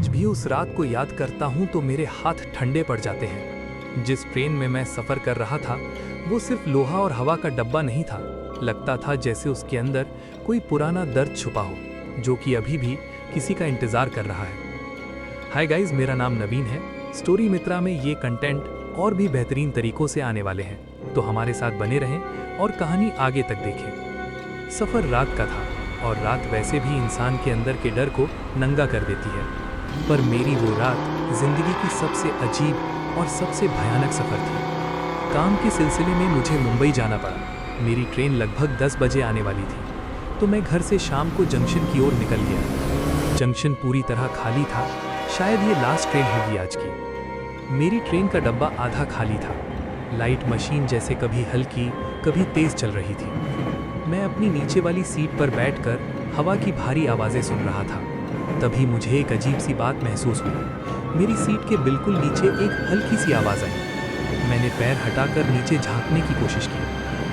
आज भी उस रात को याद करता हूँ तो मेरे हाथ ठंडे पड़ जाते हैं। जिस ट्रेन में मैं सफ़र कर रहा था वो सिर्फ लोहा और हवा का डब्बा नहीं था। लगता था जैसे उसके अंदर कोई पुराना दर्द छुपा हो, जो कि अभी भी किसी का इंतज़ार कर रहा है। हाय गाइस, मेरा नाम नवीन है। स्टोरी मित्रा में ये कंटेंट और भी बेहतरीन तरीकों से आने वाले हैं, तो हमारे साथ बने रहें और कहानी आगे तक देखें। सफ़र रात का था और रात वैसे भी इंसान के अंदर के डर को नंगा कर देती है, पर मेरी वो रात जिंदगी की सबसे अजीब और सबसे भयानक सफ़र थी। काम के सिलसिले में मुझे मुंबई जाना पड़ा। मेरी ट्रेन लगभग 10 बजे आने वाली थी, तो मैं घर से शाम को जंक्शन की ओर निकल गया। जंक्शन पूरी तरह खाली था, शायद ये लास्ट ट्रेन होगी आज की। मेरी ट्रेन का डब्बा आधा खाली था। लाइट मशीन जैसे कभी हल्की कभी तेज़ चल रही थी। मैं अपनी नीचे वाली सीट पर बैठकर हवा की भारी आवाज़ें सुन रहा था। तभी मुझे एक अजीब सी बात महसूस हुई। मेरी सीट के बिल्कुल नीचे एक हल्की सी आवाज़ आई। मैंने पैर हटाकर नीचे झांकने की कोशिश की,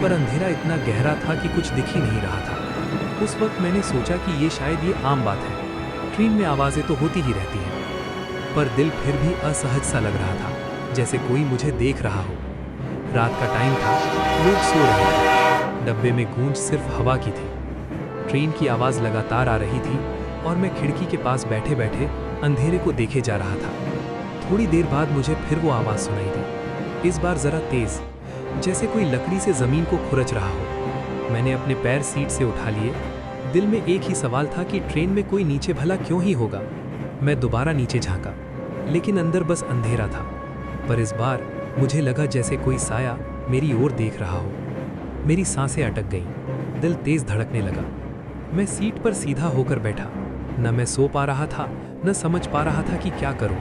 पर अंधेरा इतना गहरा था कि कुछ दिख ही नहीं रहा था। उस वक्त मैंने सोचा कि ये शायद ये आम बात है, ट्रेन में आवाज़ें तो होती ही रहती हैं। पर दिल फिर भी असहज सा लग रहा था, जैसे कोई मुझे देख रहा हो। रात का टाइम था, लोग सो रहे थे। डब्बे में गूंज सिर्फ हवा की थी। ट्रेन की आवाज़ लगातार आ रही थी और मैं खिड़की के पास बैठे बैठे अंधेरे को देखे जा रहा था। थोड़ी देर बाद मुझे फिर वो आवाज़ सुनाई दी, इस बार ज़रा तेज़, जैसे कोई लकड़ी से ज़मीन को खुरच रहा हो। मैंने अपने पैर सीट से उठा लिए। दिल में एक ही सवाल था कि ट्रेन में कोई नीचे भला क्यों ही होगा। मैं दोबारा नीचे झांका, लेकिन अंदर बस अंधेरा था। पर इस बार मुझे लगा जैसे कोई साया मेरी ओर देख रहा हो। मेरी सांसें अटक गईं, दिल तेज धड़कने लगा। मैं सीट पर सीधा होकर बैठा। न मैं सो पा रहा था, न समझ पा रहा था कि क्या करूं।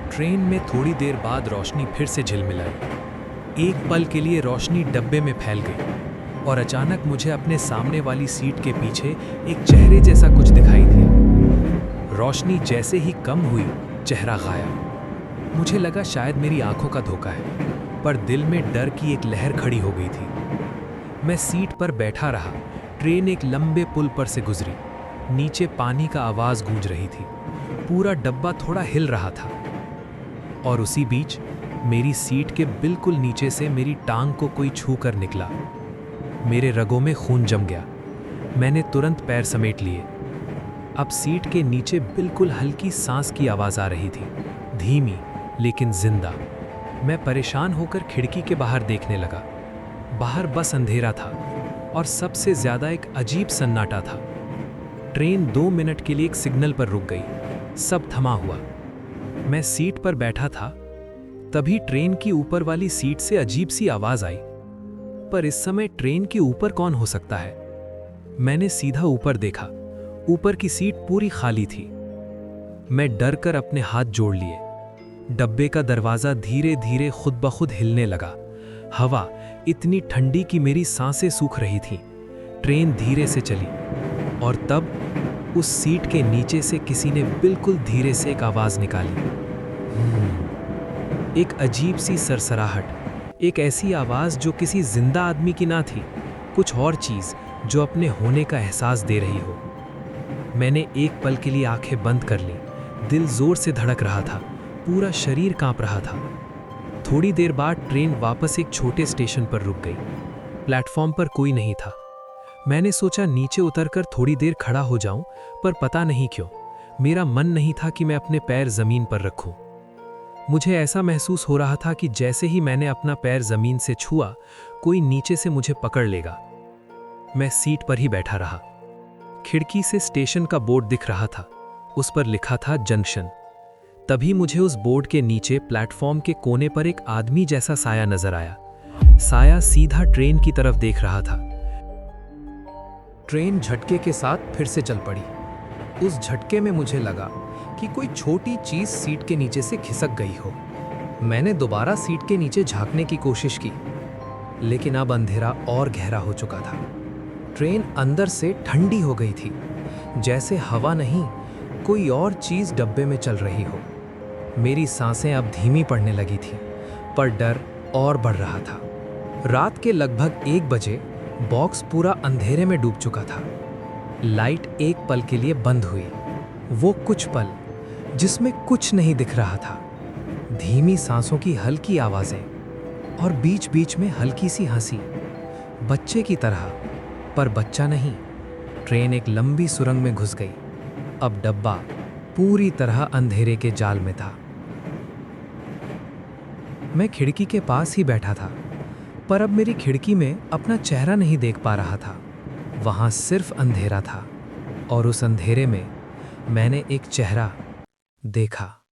ट्रेन में थोड़ी देर बाद रोशनी फिर से झिलमिलाई। एक पल के लिए रोशनी डब्बे में फैल गई और अचानक मुझे अपने सामने वाली सीट के पीछे एक चेहरे जैसा कुछ दिखाई दिया। रोशनी जैसे ही कम हुई, चेहरा गायब। मुझे लगा शायद मेरी आंखों का धोखा है, पर दिल में डर की एक लहर खड़ी हो गई थी। मैं सीट पर बैठा रहा। ट्रेन एक लंबे पुल पर से गुजरी। नीचे पानी का आवाज़ गूंज रही थी। पूरा डब्बा थोड़ा हिल रहा था। और उसी बीच मेरी सीट के बिल्कुल नीचे से मेरी टांग को कोई छू कर निकला। मेरे रगों में खून जम गया। मैंने तुरंत पैर समेट लिए। अब सीट के नीचे बिल्कुल हल्की सांस की आवाज़ आ रही थी, धीमी लेकिन जिंदा। मैं परेशान होकर खिड़की के बाहर देखने लगा। बाहर बस अंधेरा था और सबसे ज़्यादा एक अजीब सन्नाटा था। ट्रेन 2 मिनट के लिए एक सिग्नल पर रुक गई। सब थमा हुआ। मैं सीट पर बैठा था, तभी ट्रेन की ऊपर वाली सीट से अजीब सी आवाज़ आई। पर इस समय ट्रेन के ऊपर कौन हो सकता है? मैंने सीधा ऊपर देखा। ऊपर की सीट पूरी खाली थी। मैं डर कर अपने हाथ जोड़ लिए। डब्बे का दरवाज़ा धीरे धीरे खुद ब खुद हिलने लगा। हवा इतनी ठंडी कि मेरी सांसें सूख रही थीं। ट्रेन धीरे से चली और तब उस सीट के नीचे से किसी ने बिल्कुल धीरे से एक आवाज़ निकाली। एक अजीब सी सरसराहट, एक ऐसी आवाज़ जो किसी जिंदा आदमी की ना थी, कुछ और चीज़ जो अपने होने का एहसास दे रही हो। मैंने एक पल के लिए आंखें बंद कर ली। दिल जोर से धड़क रहा था, पूरा शरीर कांप रहा था। थोड़ी देर बाद ट्रेन वापस एक छोटे स्टेशन पर रुक गई। प्लेटफॉर्म पर कोई नहीं था। मैंने सोचा नीचे उतरकर थोड़ी देर खड़ा हो जाऊं, पर पता नहीं क्यों मेरा मन नहीं था कि मैं अपने पैर जमीन पर रखूं। मुझे ऐसा महसूस हो रहा था कि जैसे ही मैंने अपना पैर जमीन से छुआ, कोई नीचे से मुझे पकड़ लेगा। मैं सीट पर ही बैठा रहा। खिड़की से स्टेशन का बोर्ड दिख रहा था। उस पर लिखा था जंक्शन। तभी मुझे उस बोर्ड के नीचे प्लेटफॉर्म के कोने पर एक आदमी जैसा साया नजर आया। साया सीधा ट्रेन की तरफ देख रहा था। ट्रेन झटके के साथ फिर से चल पड़ी। उस झटके में मुझे लगा कि कोई छोटी चीज सीट के नीचे से खिसक गई हो। मैंने दोबारा सीट के नीचे झांकने की कोशिश की, लेकिन अब अंधेरा और गहरा हो चुका था। ट्रेन अंदर से ठंडी हो गई थी, जैसे हवा नहीं, कोई और चीज डब्बे में चल रही हो। मेरी सांसें अब धीमी पड़ने लगी थी, पर डर और बढ़ रहा था। रात के लगभग 1 बजे बॉक्स पूरा अंधेरे में डूब चुका था। लाइट एक पल के लिए बंद हुई। वो कुछ पल जिसमें कुछ नहीं दिख रहा था। धीमी सांसों की हल्की आवाजें और बीच बीच में हल्की सी हंसी, बच्चे की तरह, पर बच्चा नहीं। ट्रेन एक लंबी सुरंग में घुस गई। अब डब्बा पूरी तरह अंधेरे के जाल में था। मैं खिड़की के पास ही बैठा था, पर अब मेरी खिड़की में अपना चेहरा नहीं देख पा रहा था। वहां सिर्फ अंधेरा था और उस अंधेरे में मैंने एक चेहरा देखा।